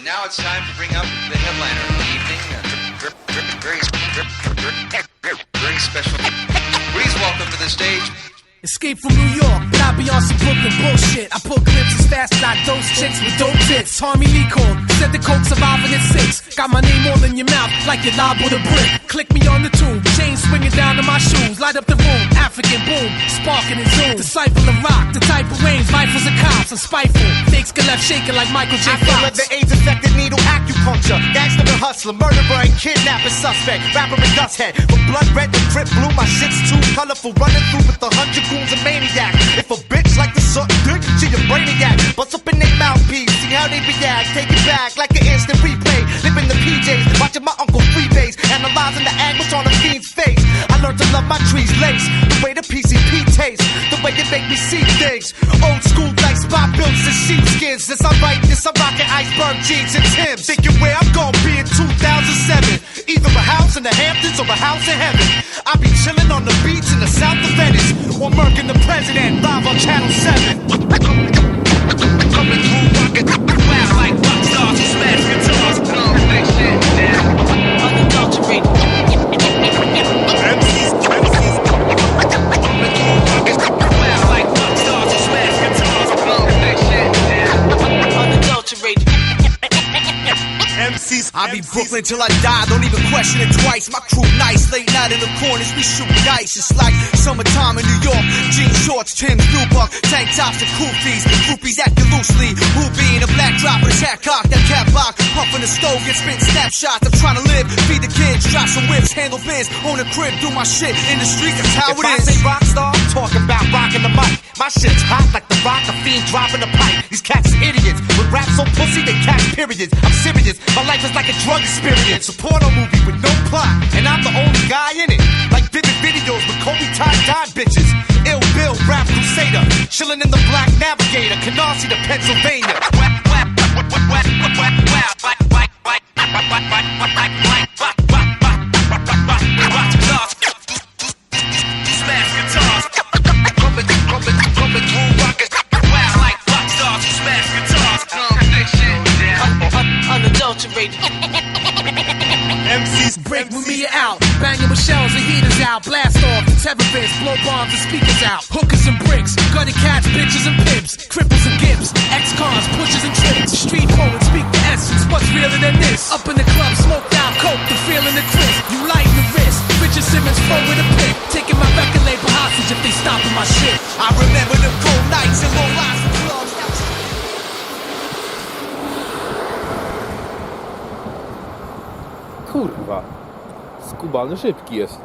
And now it's time to bring up the headliner of the evening. Very special. Please welcome to the stage. Escape from New York, but I be on some Brooklyn bullshit. I pull glimpses fast as I dose chicks with dope tits. Harmy Lee called, said the coke surviving at 6. Got my name all in your mouth like you lob with a brick. Click me on the tube, chain swinging down to my shoes. Light up the room, African boom, sparking and zoom. Disciple of rock, the type of range, rifles and cops. I'm spiteful, fakes get left shaking like Michael J. Fox. I feel the AIDS-affected needle acupuncture. Gangster and hustler, murderer and kidnapping suspect. Rapper and dust head, from blood red to drip blue. My shit's too colorful, running through with 100 goons and maniac. If a bitch like to suck dick, she a brainiac. Bust up in they mouthpiece, see how they react. Take it back like an instant replay. Living the PJs, watching my uncle freebase, analyzing the anguish on a fiend's face. I learned to love my trees lace, the way the PCP tastes, the way it make me see things. Old school like spot builds and sheepskins. Since I write this, I'm rocking iceberg jeans and Timbs. Thinking where I'm gonna be in 2007, either a house in the Hamptons or a house in heaven. I be chilling on the beach in the south of Venice, or murking the president live on Channel 7. Coming through rockin' wild like rock stars who smash guitars. Big shit, yeah. Unadulterated. MCs. Coming through rockin' wild like rock stars who smash guitars. Big shit, yeah. Unadulterated. MCs. I be Brooklyn till I die, don't even question it twice. My crew nice, late night in the corners, we shoot dice. It's like summertime in New York, jeans, shorts, Tim's, blue buck, tank tops and koofies. Groupies acting loosely, Hoobie in a black drop with a hat cock, that cat block, puffing the stove, get spit snapshots. I'm trying to live, feed the kids, drop some whips, handle biz, own a crib, do my shit in the streets, that's how it is. If I say rock star, I'm talking about rocking the mic. My shit's hot like the rock, a fiend dropping a pipe. These cats are idiots, with rap so pussy they catch periods. I'm serious, my life is like a drug experience, a porno movie with no plot, and I'm the only guy in it. Like vivid videos with Kobe tie-dye bitches. Ill Bill, rap crusader, chillin' in the black Navigator, Canarsie to Pennsylvania. Smash guitars, coming through rockets, wild like rock stars who smash guitars. Big shit, yeah. Unadulterated. MCs Break with me out, banging with shells and heaters out. Blast off, terrorists, blow bombs and speakers out. Hookers and bricks, gutted cats, bitches and pimps, cripples and gimps, ex-cons, pushes and trips. Street poets speak the essence, what's realer than this? Up in the club, smoked out coke, the feeling the crisp. You lighten the wrist, Richard Simmons flow with a pick, taking my record label hostage if they stopping my shit. I remember the cold nights and long lines of clubs. Kurwa, skubany szybki jest.